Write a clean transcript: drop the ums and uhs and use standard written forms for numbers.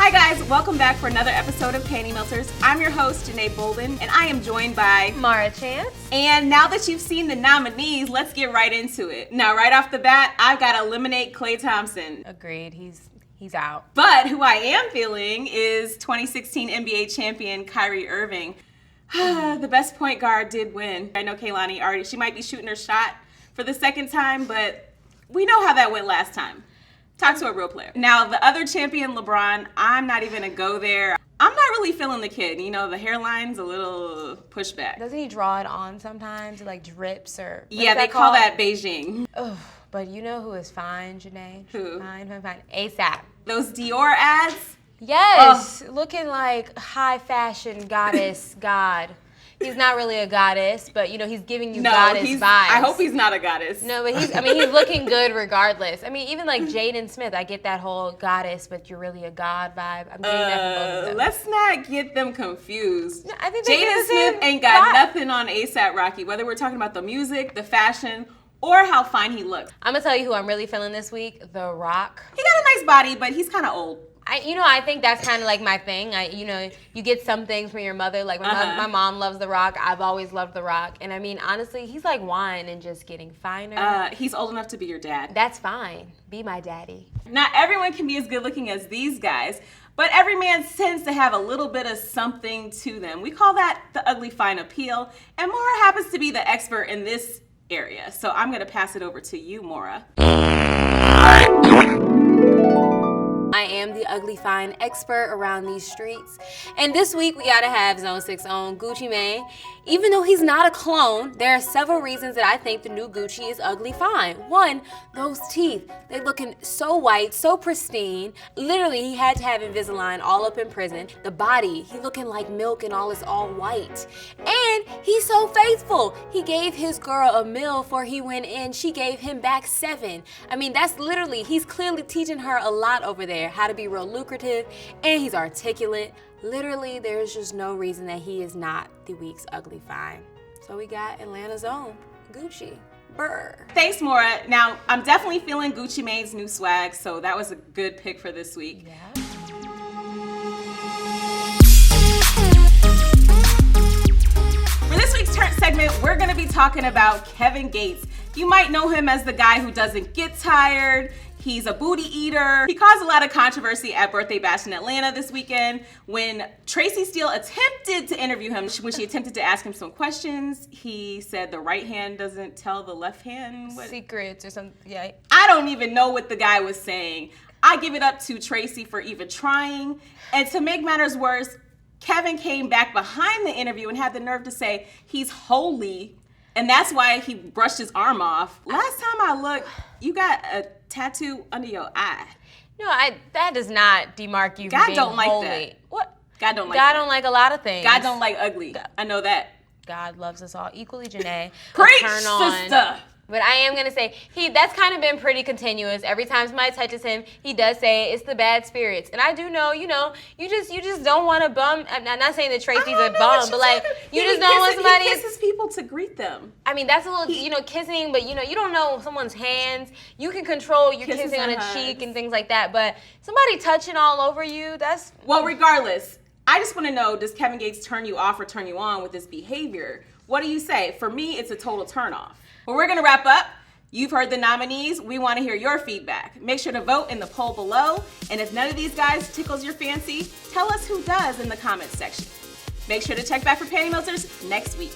Hi guys, welcome back for another episode of Panty Melters. I'm your host, Janeé Bolden, and I am joined by Maura Chanz. And now that you've seen the nominees, let's get right into it. Now, right off the bat, I've got to eliminate Klay Thompson. Agreed, he's out. But who I am feeling is 2016 NBA champion Kyrie Irving. The best point guard did win. I know Kaylani already, she might be shooting her shot for the second time, but we know how that went last time. Talk to a real player. Now, the other champion, LeBron, I'm not even going to go there. I'm not really feeling the kid. You know, the hairline's a little pushback. Doesn't he draw it on sometimes? It like drips or... Yeah, they call that Beijing. Ugh, but you know who is fine, Janeé? Who? Fine. ASAP. Those Dior ads? Yes, looking like high fashion goddess god. He's not really a goddess, but you know, he's giving you goddess vibes. I hope he's not a goddess. No, but he's looking good regardless. I mean, even like Jaden Smith, I get that whole goddess, but you're really a god vibe. I'm getting that from both of them. Let's not get them confused. No, I think Jaden Smith ain't got nothing on ASAP Rocky, whether we're talking about the music, the fashion, or how fine he looks. I'm gonna tell you who I'm really feeling this week, The Rock. He got a nice body, but he's kind of old. I think that's kind of like my thing. You get some things from your mother. Like my mom loves The Rock. I've always loved The Rock. And I mean, honestly, he's like wine and just getting finer. He's old enough to be your dad. That's fine. Be my daddy. Not everyone can be as good looking as these guys, but every man tends to have a little bit of something to them. We call that the ugly fine appeal. And Maura happens to be the expert in this area. So I'm going to pass it over to you, Maura. I am the ugly fine expert around these streets. And this week we gotta have Zone 6 own Gucci Mane. Even though he's not a clone, there are several reasons that I think the new Gucci is ugly fine. One, those teeth. They looking so white, so pristine. Literally, he had to have Invisalign all up in prison. The body, he looking like milk and all is all white. And he's so faithful. He gave his girl a meal before he went in. She gave him back 7. I mean, that's literally, he's clearly teaching her a lot over there, how to be real lucrative, and he's articulate. Literally, there's just no reason that he is not the week's ugly fine. So we got Atlanta's own Gucci. Brr. Thanks, Maura. Now, I'm definitely feeling Gucci Mane's new swag, so that was a good pick for this week. Yeah. For this week's Turn segment, we're going to be talking about Kevin Gates. You might know him as the guy who doesn't get tired. He's a booty eater. He caused a lot of controversy at Birthday Bash in Atlanta this weekend when Tracy Steele attempted to interview him. When she attempted to ask him some questions, he said the right hand doesn't tell the left hand what Secrets or something. Yeah. I don't even know what the guy was saying. I give it up to Tracy for even trying. And to make matters worse, Kevin came back behind the interview and had the nerve to say he's holy, and that's why he brushed his arm off. Last time I looked, you got a tattoo under your eye. No, that does not demark you God from being don't like holy. that. What? God don't like God that. don't like a lot of things. God don't like ugly. I know that. God loves us all equally, Janeé. Preach, Turn on. sister. But I am gonna say that's kind of been pretty continuous. Every time somebody touches him, he does say it's the bad spirits. And I do know, you just don't want to bum. I'm not saying that Tracy's a bum, but like you just don't want somebody. He kisses people to greet them. I mean, that's a little, kissing, but you don't know someone's hands. You can control your Kisses kissing on and a hugs. cheek and things like that. But somebody touching all over you, that's Well, regardless, I just want to know, does Kevin Gates turn you off or turn you on with this behavior? What do you say? For me, it's a total turn off. Well, we're going to wrap up. You've heard the nominees. We want to hear your feedback. Make sure to vote in the poll below. And if none of these guys tickles your fancy, tell us who does in the comments section. Make sure to check back for Panty Melters next week.